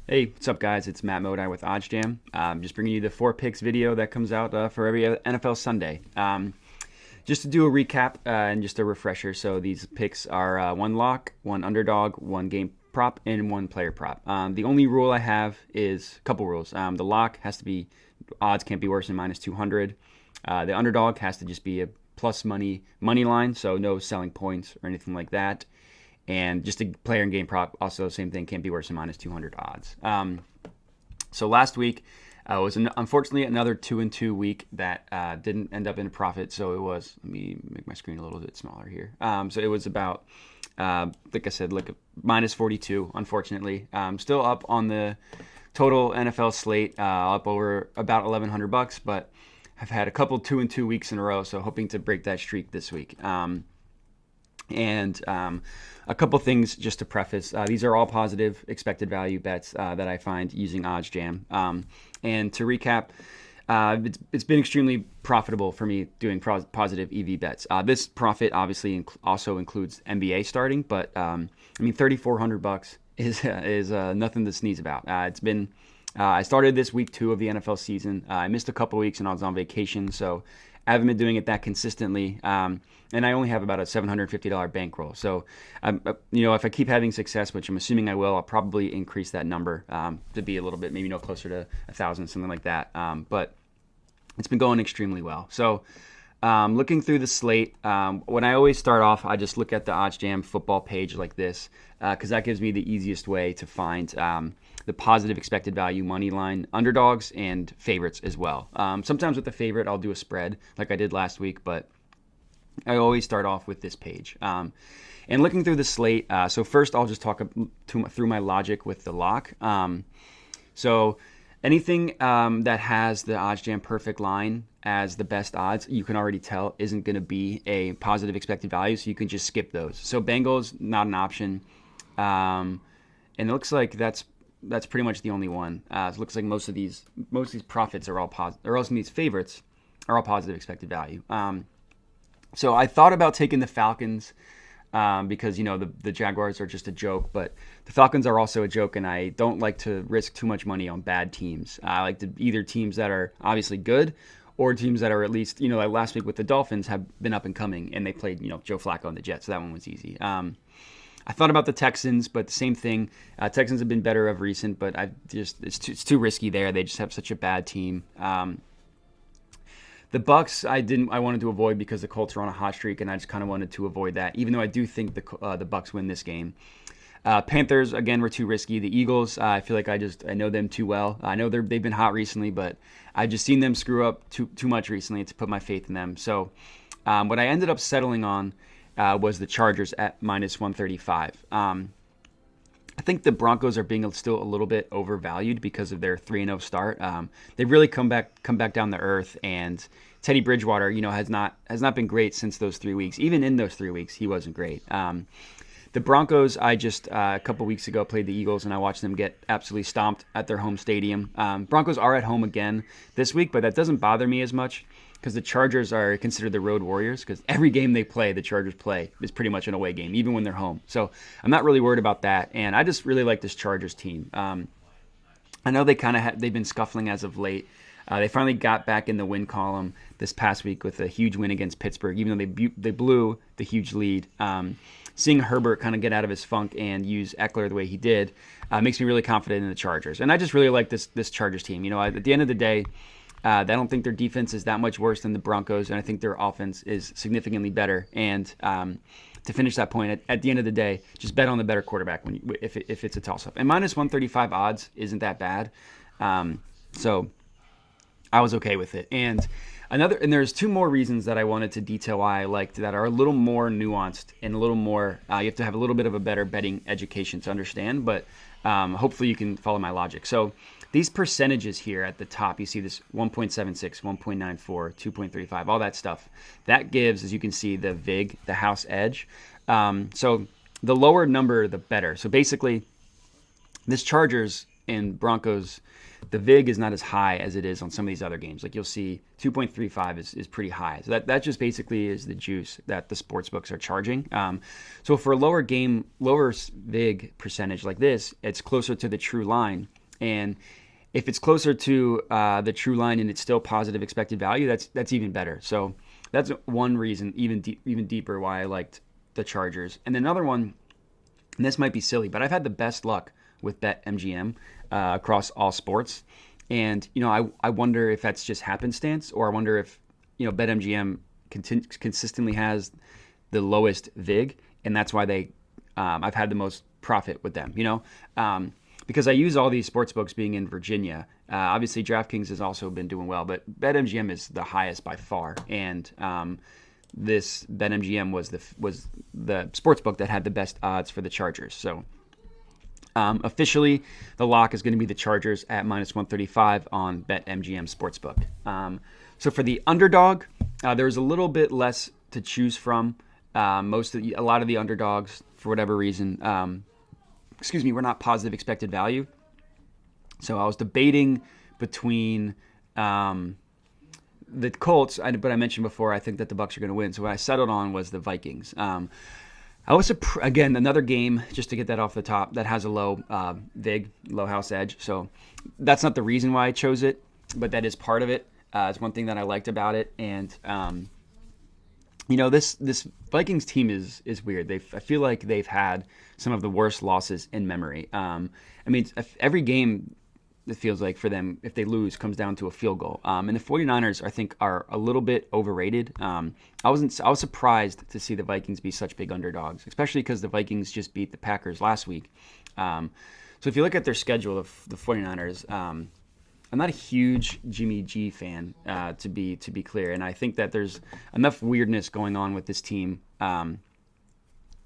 Hey, what's up, guys? It's Matt Modi with OddsJam. Just bringing you the 4 picks video that comes out for every NFL Sunday. Just to do a recap and just a refresher. So these picks are one lock, one underdog, one game prop, and one player prop. The only rule I have is a couple rules. The lock has to be odds can't be worse than minus 200. The underdog has to just be a plus money line, so no selling points or anything like that. And just a player and game prop, also same thing, can't be worse than minus 200 odds. So last week was unfortunately another 2-2 week that didn't end up in a profit. So it was, let me make my screen a little bit smaller here. So it was about, like I said, like minus 42, unfortunately. Still up on the total NFL slate, up over about $1,100, but I've had a couple 2-2 weeks in a row, so hoping to break that streak this week. And a couple things just to preface. These are all positive expected value bets that I find using OddsJam. And to recap, it's been extremely profitable for me doing positive EV bets. This profit obviously also includes NBA starting, but $3,400 is nothing to sneeze about. It's been I started this week 2 of the NFL season. I missed a couple weeks and I was on vacation, so I haven't been doing it that consistently, and I only have about a $750 bankroll. So, if I keep having success, which I'm assuming I will, I'll probably increase that number to be a little bit, maybe closer to 1,000, something like that. But it's been going extremely well. So, looking through the slate, when I always start off, I just look at the OddsJam football page like this, because that gives me the easiest way to find the positive expected value money line underdogs and favorites as well. Sometimes with the favorite, I'll do a spread like I did last week, but I always start off with this page. And looking through the slate, so first I'll just talk through my logic with the lock. So anything that has the OddsJam perfect line as the best odds, you can already tell isn't going to be a positive expected value, so you can just skip those. So Bengals, not an option. And it looks like that's pretty much the only one. It looks like most of these profits are all positive, or else these favorites are all positive expected value. So I thought about taking the Falcons because the Jaguars are just a joke, but the Falcons are also a joke, and I don't like to risk too much money on bad teams. I like to either teams that are obviously good or teams that are at least, like last week with the Dolphins, have been up and coming, and they played Joe Flacco and the Jets, so that one was easy. I thought about the Texans, but the same thing. Texans have been better of recent, but it's too risky there. They just have such a bad team. The Bucks, I wanted to avoid because the Colts are on a hot streak, and I just kind of wanted to avoid that, even though I do think the Bucks win this game. Panthers, again, were too risky. The Eagles, I feel like I know them too well. I know they've been hot recently, but I've just seen them screw up too much recently to put my faith in them. So what I ended up settling on was the Chargers at minus 135. I think the Broncos are being still a little bit overvalued because of their 3-0 start. They've really come back down to earth, and Teddy Bridgewater, has not been great since those 3 weeks. Even in those 3 weeks, he wasn't great. The Broncos, I just a couple weeks ago played the Eagles, and I watched them get absolutely stomped at their home stadium. Broncos are at home again this week, but that doesn't bother me as much because the Chargers are considered the road warriors, because every game they play, the Chargers play, is pretty much an away game, even when they're home. So I'm not really worried about that, and I just really like this Chargers team. I know they've been scuffling as of late. They finally got back in the win column this past week with a huge win against Pittsburgh, even though they blew the huge lead. Seeing Herbert kind of get out of his funk and use Eckler the way he did makes me really confident in the Chargers. And I just really like this Chargers team. At the end of the day, I don't think their defense is that much worse than the Broncos, and I think their offense is significantly better. And to finish that point, at the end of the day, just bet on the better quarterback if it's a toss-up. And minus 135 odds isn't that bad. So I was okay with it. And there's 2 more reasons that I wanted to detail why I liked that are a little more nuanced and a little more, you have to have a little bit of a better betting education to understand, but hopefully you can follow my logic. So these percentages here at the top, you see this 1.76, 1.94, 2.35, all that stuff. That gives, as you can see, the VIG, the house edge. So the lower number, the better. So basically, this Chargers and Broncos, the VIG is not as high as it is on some of these other games. Like you'll see 2.35 is pretty high. So that just basically is the juice that the sports books are charging. So for a lower VIG percentage like this, it's closer to the true line And if it's closer to the true line and it's still positive expected value, that's even better. So that's one reason, even deeper, why I liked the Chargers. And another one, and this might be silly, but I've had the best luck with BetMGM across all sports. And, I wonder if that's just happenstance, or I wonder if, BetMGM consistently has the lowest VIG, and that's why I've had the most profit with them, because I use all these sports books being in Virginia. Obviously, DraftKings has also been doing well, but BetMGM is the highest by far. And this BetMGM was the sports book that had the best odds for the Chargers. So officially, the lock is going to be the Chargers at -135 on BetMGM Sportsbook. So for the underdog, there's a little bit less to choose from. A lot of the underdogs, for whatever reason, were not positive expected value. So I was debating between the Colts, but I mentioned before, I think that the Bucs are going to win. So what I settled on was the Vikings. I was again, another game, just to get that off the top, that has a low VIG, low house edge. So that's not the reason why I chose it, but that is part of it. It's one thing that I liked about it. And this Vikings team is weird. I feel like they've had some of the worst losses in memory. Every game, it feels like, for them, if they lose, comes down to a field goal. And the 49ers, I think, are a little bit overrated. I was surprised to see the Vikings be such big underdogs, especially because the Vikings just beat the Packers last week. So if you look at their schedule of the 49ers, I'm not a huge Jimmy G fan, to be clear, and I think that there's enough weirdness going on with this team, and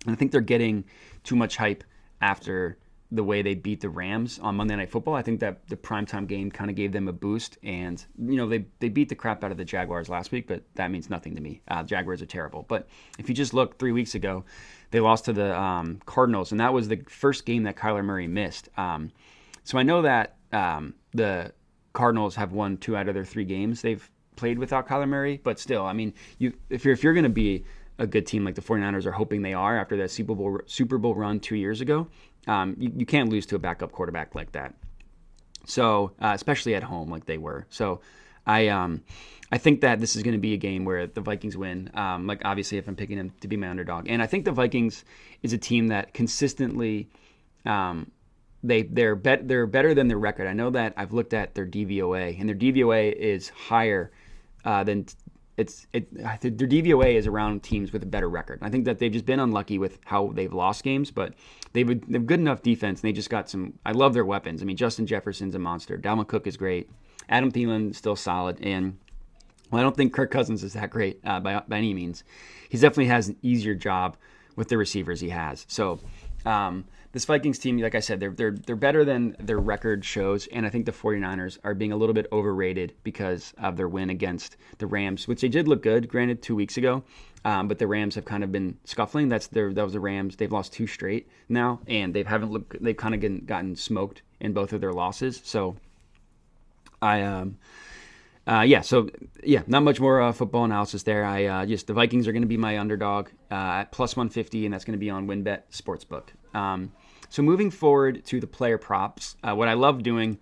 I think they're getting too much hype after the way they beat the Rams on Monday Night Football. I think that the primetime game kind of gave them a boost, and they beat the crap out of the Jaguars last week, but that means nothing to me. Jaguars are terrible. But if you just look 3 weeks ago, they lost to the Cardinals, and that was the first game that Kyler Murray missed. So I know that the Cardinals have won 2 out of their 3 games they've played without Kyler Murray, but still, if you're going to be a good team like the 49ers are hoping they are after that Super Bowl run 2 years ago, you can't lose to a backup quarterback like that. So especially at home like they were. So I think that this is going to be a game where the Vikings win. Obviously, if I'm picking them to be my underdog, and I think the Vikings is a team that consistently. They're better than their record. I know that I've looked at their DVOA, and their DVOA is higher than their DVOA is around teams with a better record. I think that they've just been unlucky with how they've lost games, but they've good enough defense, and they just got some. I love their weapons. Justin Jefferson's a monster. Dalvin Cook is great. Adam Thielen still solid, and I don't think Kirk Cousins is that great by any means. He definitely has an easier job with the receivers he has. So. This Vikings team, like I said, they're better than their record shows, and I think the 49ers are being a little bit overrated because of their win against the Rams, which they did look good, granted 2 weeks ago, but the Rams have kind of been scuffling. That was the Rams. They've lost 2 straight now, and they've kind of gotten smoked in both of their losses. So not much more football analysis there. The Vikings are going to be my underdog at +150, and that's going to be on WynnBet Sportsbook. So moving forward to the player props, what I love doing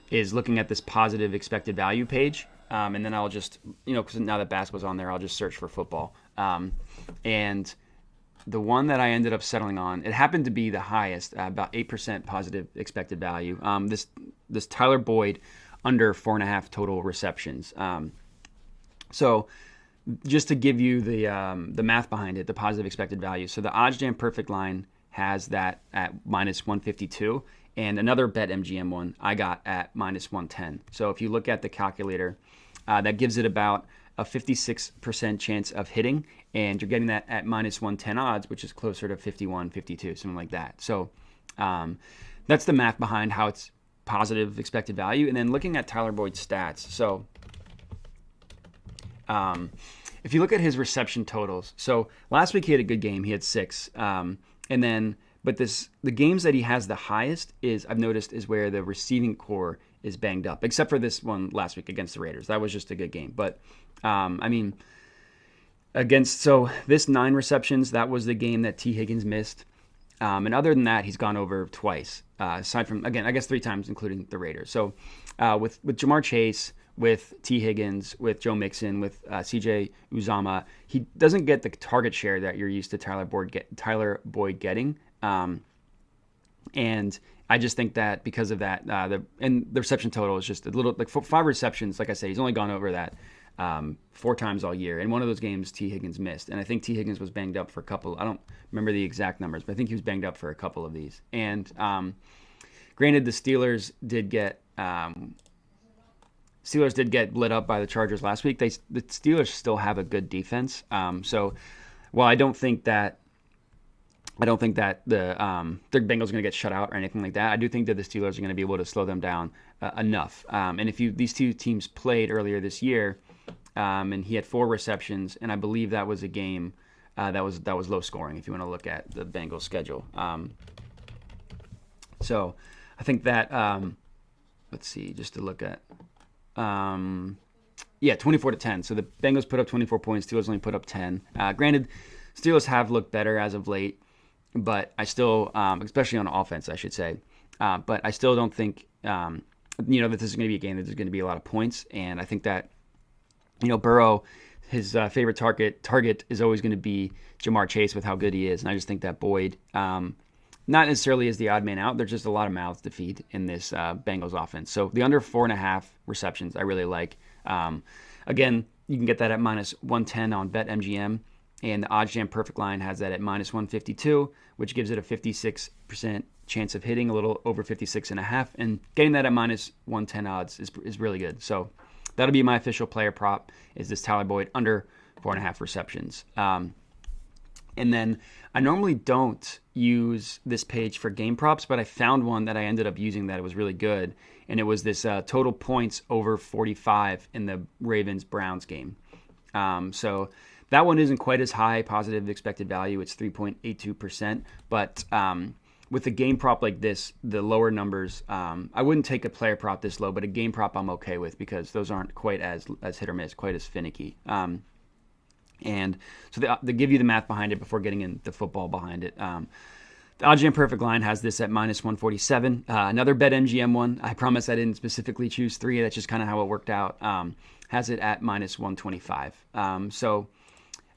is looking at this positive expected value page, and then I'll just, because now that basketball's on there, I'll just search for football. And the one that I ended up settling on, it happened to be the highest, about 8% positive expected value. This Tyler Boyd under 4.5 total receptions. So just to give you the math behind it, the positive expected value. So the OddsJam perfect line has that at -152, and another BetMGM one I got at -110. So if you look at the calculator, that gives it about a 56% chance of hitting, and you're getting that at -110 odds, which is closer to 51, 52, something like that. So that's the math behind how it's positive expected value. And then looking at Tyler Boyd's stats. So if you look at his reception totals, so last week he had a good game. He had 6. The games that he has the highest I've noticed is where the receiving core is banged up, except for this one last week against the Raiders. That was just a good game. But this 9 receptions, that was the game that T. Higgins missed. And other than that, he's gone over twice. aside from, again, I guess 3 times, including the Raiders. So with Jamar Chase, with T. Higgins, with Joe Mixon, with CJ Uzama, he doesn't get the target share that you're used to Tyler Boyd getting. And I just think that because of that, the reception total is just a little, like 5 receptions. Like I said, he's only gone over that 4 times all year. And one of those games, T. Higgins missed. And I think T. Higgins was banged up for a couple. I don't remember the exact numbers, but I think he was banged up for a couple of these. And granted, the Steelers did get lit up by the Chargers last week. The Steelers still have a good defense. So while I don't think that the Bengals are going to get shut out or anything like that, I do think that the Steelers are going to be able to slow them down enough. And if these 2 teams played earlier this year, and he had 4 receptions, and I believe that was a game that was low scoring. If you want to look at the Bengals schedule, so I think that let's see, just to look at 24-10. So the Bengals put up 24 points. Steelers only put up 10. Granted, Steelers have looked better as of late, but I still, especially on offense, I should say, but I still don't think, that this is going to be a game that there's going to be a lot of points. And I think that, Burrow, his favorite target is always going to be Jamar Chase with how good he is. And I just think that Boyd, not necessarily is the odd man out. There's just a lot of mouths to feed in this Bengals offense. So the under 4.5 receptions, I really like. Again, you can get that at -110 on BetMGM. And the OddsJam Perfect Line has that at -152, which gives it a 56% chance of hitting, a little over 56.5. And getting that at -110 odds is really good. So that'll be my official player prop, is this Tyler Boyd under 4.5 receptions. And then I normally don't use this page for game props, but I found one that I ended up using that was really good. And it was this total points over 45 in the Ravens-Browns game. So that one isn't quite as high positive expected value. It's 3.82%. But with a game prop like this, the lower numbers, I wouldn't take a player prop this low, but a game prop I'm okay with because those aren't quite as hit or miss, quite as finicky. And so they give you the math behind it before getting in the football behind it. The OddsJam Perfect Line has this at -147. Another BetMGM one. I promise I didn't specifically choose 3. That's just kind of how it worked out. Has it at -125. So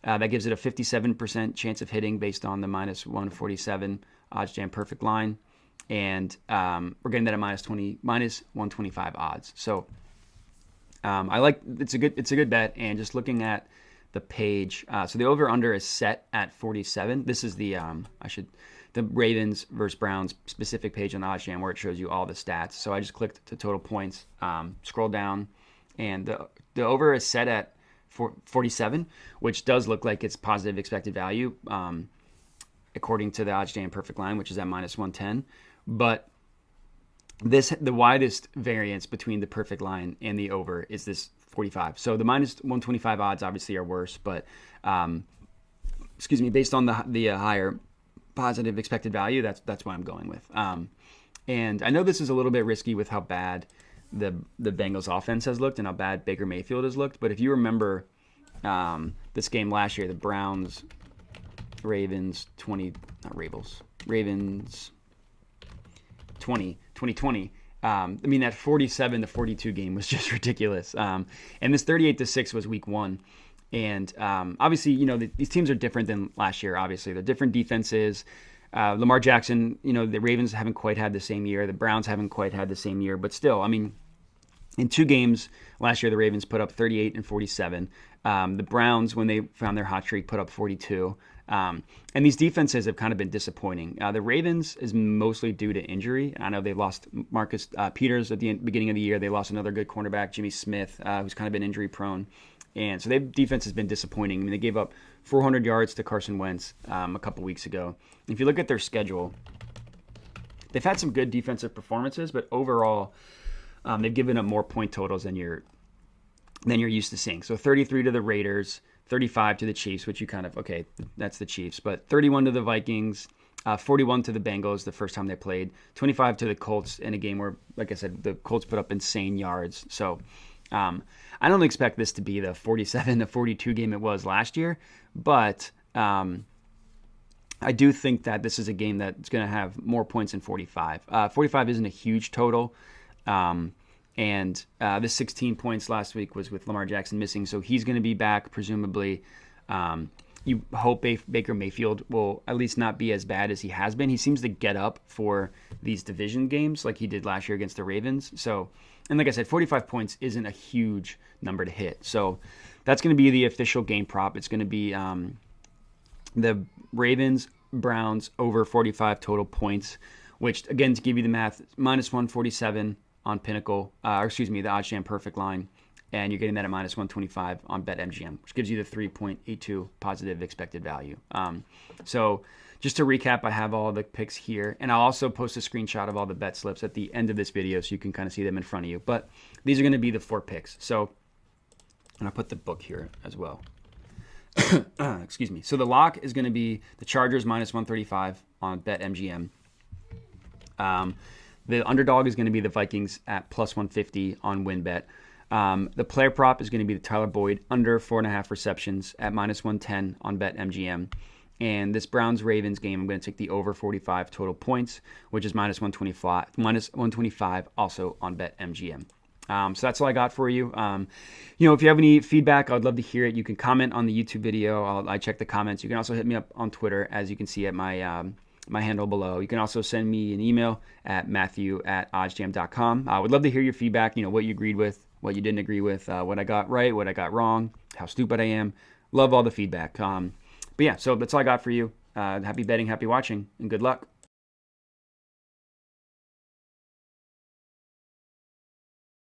that gives it a 57% chance of hitting based on the -147 OddsJam Perfect Line. And we're getting that at -125 odds. So I like it's a good bet. And just looking at the page, so the over/under is set at 47. This is the Ravens versus Browns specific page on OddsJam where it shows you all the stats. So I just clicked to total points, scroll down, and the over is set at 47, which does look like it's positive expected value, according to the OddsJam Perfect Line, which is at -110. But the widest variance between the perfect line and the over is this 45. So the -125 odds obviously are worse, but based on the higher positive expected value, that's what I'm going with. And I know this is a little bit risky with how bad the Bengals offense has looked and how bad Baker Mayfield has looked. But if you remember this game last year, the Ravens 2020. That 47-42 game was just ridiculous. And this 38-6 was week 1. And obviously, these teams are different than last year. Obviously, they're different defenses. Lamar Jackson, the Ravens haven't quite had the same year. The Browns haven't quite had the same year. But still, in 2 games last year, the Ravens put up 38 and 47. The Browns, when they found their hot streak, put up 42. And these defenses have kind of been disappointing. The Ravens is mostly due to injury. I know they lost Marcus Peters at the beginning of the year. They lost another good cornerback, Jimmy Smith, who's kind of been injury prone. And so their defense has been disappointing. They gave up 400 yards to Carson Wentz a couple weeks ago. If you look at their schedule, they've had some good defensive performances, but overall, they've given up more point totals than you're used to seeing. So 33 to the Raiders, 35 to the Chiefs, which you kind of, okay, that's the Chiefs, but 31 to the Vikings, 41 to the Bengals the first time they played, 25 to the Colts in a game where, like I said, the Colts put up insane yards. So I don't expect this to be the 47-42 game it was last year, but I I do think that this is a game that's going to have more points than 45. 45 isn't a huge total. And the 16 points last week was with Lamar Jackson missing, so he's going to be back, presumably. You hope Baker Mayfield will at least not be as bad as he has been. He seems to get up for these division games like he did last year against the Ravens. So, and like I said, 45 points isn't a huge number to hit. So that's going to be the official game prop. It's going to be the Ravens, Browns over 45 total points, which, again, to give you the math, minus 147 on Pinnacle, the OddsJam Perfect line, and you're getting that at minus 125 on BetMGM, which gives you the 3.82 positive expected value. So just to recap, I have all the picks here, and I'll also post a screenshot of all the bet slips at the end of this video so you can kind of see them in front of you. But these are going to be the 4 picks. So, and I'll put the book here as well. Excuse me. So the lock is going to be the Chargers minus 135 on BetMGM. The underdog is going to be the Vikings at plus 150 on WynnBet. The player prop is going to be the Tyler Boyd under 4.5 receptions at minus 110 on BetMGM. And this Browns-Ravens game, I'm going to take the over 45 total points, which is minus 125 also on BetMGM. So that's all I got for you. If you have any feedback, I would love to hear it. You can comment on the YouTube video. I check the comments. You can also hit me up on Twitter, as you can see at my handle below. You can also send me an email at matthew@oddsjam.com. I would love to hear your feedback, what you agreed with, what you didn't agree with, what I got right, what I got wrong, how stupid I am. Love all the feedback. But yeah, so that's all I got for you. Happy betting, happy watching, and good luck.